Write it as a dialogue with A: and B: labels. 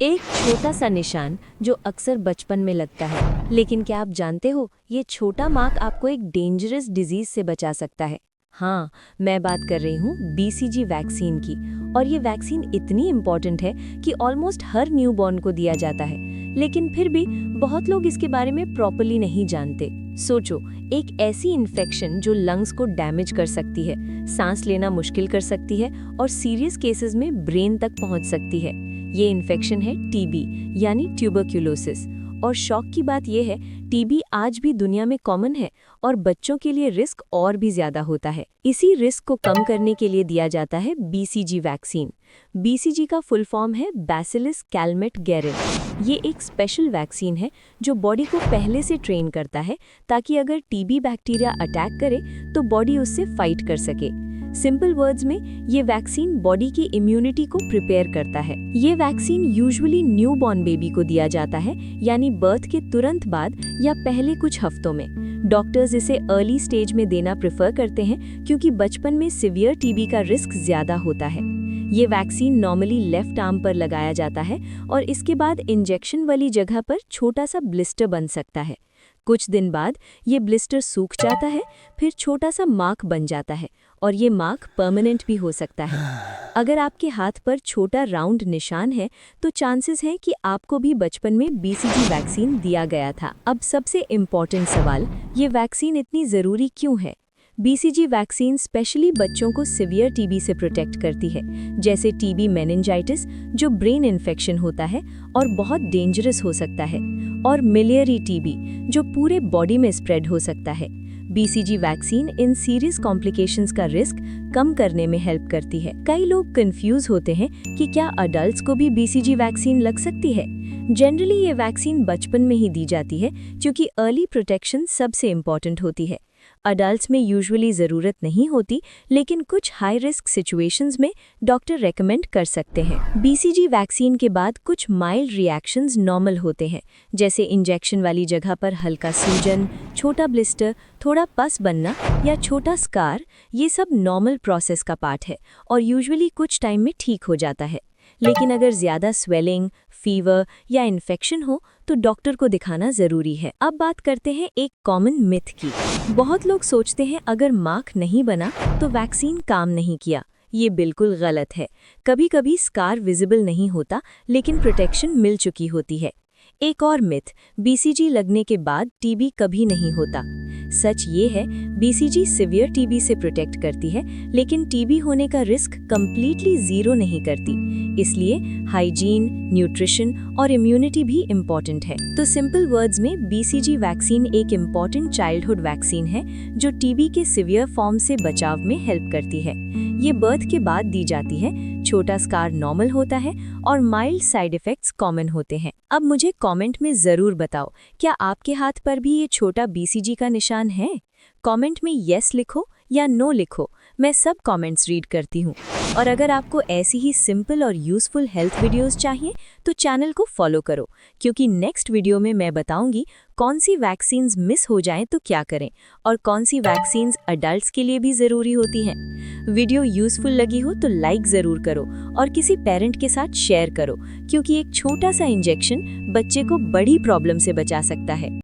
A: एक छोटा सा निशान जो अक्सर बचपन में लगता है, लेकिन क्या आप जानते हो ये छोटा मार्क आपको एक डेंजरस डिजीज से बचा सकता है। हाँ, मैं बात कर रही हूँ बीसीजी वैक्सीन की। और ये वैक्सीन इतनी इम्पॉर्टेंट है कि ऑलमोस्ट हर न्यूबॉर्न को दिया जाता है, लेकिन फिर भी बहुत लोग इसके बारे में प्रॉपर्ली नहीं जानते। सोचो, एक ऐसी इन्फेक्शन जो लंग्स को डैमेज कर सकती है, सांस लेना मुश्किल कर सकती है और सीरियस केसेस में ब्रेन तक पहुंच सकती है। ये इन्फेक्शन है टीबी यानी ट्यूबरक्यूलोसिस। और शॉक की बात यह है, टीबी आज भी दुनिया में कॉमन है और बच्चों के लिए रिस्क और भी ज्यादा होता है। इसी रिस्क को कम करने के लिए दिया जाता है बीसीजी वैक्सीन। बीसीजी का फुल फॉर्म है बैसिलस कैलमेट-गेरिन। ये एक स्पेशल वैक्सीन है जो बॉडी को पहले से ट्रेन करता है ताकि अगर टीबी बैक्टीरिया अटैक करे तो बॉडी उससे फाइट कर सके। सिंपल वर्ड्स में ये वैक्सीन बॉडी की इम्यूनिटी को प्रिपेयर करता है। ये वैक्सीन यूजुअली न्यूबॉर्न बेबी को दिया जाता है, यानी बर्थ के तुरंत बाद या पहले कुछ हफ्तों में। डॉक्टर्स इसे अर्ली स्टेज में देना प्रेफर करते हैं क्योंकि बचपन में सिवियर टीबी का रिस्क ज्यादा होता है। ये वैक्सीन नॉर्मली लेफ्ट आर्म पर लगाया जाता है और इसके बाद इंजेक्शन वाली जगह पर छोटा सा ब्लिस्टर बन सकता है। कुछ दिन बाद ये ब्लिस्टर सूख जाता है, फिर छोटा सा मार्क बन जाता है और ये मार्क परमानेंट भी हो सकता है। अगर आपके हाथ पर छोटा राउंड निशान है तो चांसेस हैं कि आपको भी बचपन में बीसीजी वैक्सीन दिया गया था। अब सबसे इम्पॉर्टेंट सवाल, ये वैक्सीन इतनी ज़रूरी क्यों है? बीसीजी वैक्सीन स्पेशली बच्चों को सिवियर टीबी से प्रोटेक्ट करती है, जैसे टीबी मेनिंजाइटिस जो ब्रेन इन्फेक्शन होता है और बहुत डेंजरस हो सकता है, और मिलियरी टीबी जो पूरे बॉडी में स्प्रेड हो सकता है। बीसीजी वैक्सीन इन सीरियस कॉम्प्लिकेशंस का रिस्क कम करने में हेल्प करती है। कई लोग कंफ्यूज होते हैं कि क्या अडल्ट्स को भी बीसीजी वैक्सीन लग सकती है। जनरली ये वैक्सीन बचपन में ही दी जाती है क्योंकि अर्ली प्रोटेक्शन सबसे इम्पॉर्टेंट होती है। अडल्ट्स में यूजुअली ज़रूरत नहीं होती, लेकिन कुछ हाई रिस्क सिचुएशंस में डॉक्टर रेकमेंड कर सकते हैं। बीसीजी वैक्सीन के बाद कुछ माइल्ड रिएक्शंस नॉर्मल होते हैं, जैसे इंजेक्शन वाली जगह पर हल्का सूजन, छोटा ब्लिस्टर, थोड़ा पस बनना या छोटा स्कार। ये सब नॉर्मल प्रोसेस का पार्ट है और यूजुअली कुछ टाइम में ठीक हो जाता है। लेकिन अगर ज़्यादा स्वेलिंग, फीवर या इन्फेक्शन हो तो डॉक्टर को दिखाना ज़रूरी है। अब बात करते हैं एक कॉमन मिथ की। बहुत लोग सोचते हैं अगर मार्क नहीं बना तो वैक्सीन काम नहीं किया। ये बिल्कुल गलत है। कभी कभी स्कार विजिबल नहीं होता, लेकिन प्रोटेक्शन मिल चुकी होती है। एक और मिथ, बीसीजी लगने के बाद टीबी कभी नहीं होता। सच ये है, बीसीजी सिवियर टीबी से प्रोटेक्ट करती है, लेकिन टीबी होने का रिस्क कंप्लीटली जीरो नहीं करती। इसलिए हाइजीन, न्यूट्रिशन और इम्यूनिटी भी इम्पॉर्टेंट है। तो सिंपल वर्ड्स में बीसीजी वैक्सीन एक इम्पॉर्टेंट चाइल्डहुड वैक्सीन है जो टीबी के सिवियर फॉर्म से बचाव में हेल्प करती है। ये बर्थ के बाद दी जाती है, छोटा स्कार नॉर्मल होता है और माइल्ड साइड इफेक्ट्स कॉमन होते हैं। अब मुझे कमेंट में ज़रूर बताओ, क्या आपके हाथ पर भी ये छोटा बीसीजी का निशान है? कमेंट में यस लिखो या नो लिखो, मैं सब कमेंट्स रीड करती हूँ। और अगर आपको ऐसी ही सिंपल और यूज़फुल हेल्थ वीडियोस चाहिए तो चैनल को फॉलो करो, क्योंकि नेक्स्ट वीडियो में मैं बताऊंगी कौन सी वैक्सीन्स मिस हो जाएं तो क्या करें और कौन सी वैक्सीन्स अडल्ट्स के लिए भी ज़रूरी होती हैं। वीडियो यूज़फुल लगी हो तो लाइक ज़रूर करो और किसी पेरेंट के साथ शेयर करो, क्योंकि एक छोटा सा इंजेक्शन बच्चे को बड़ी प्रॉब्लम से बचा सकता है।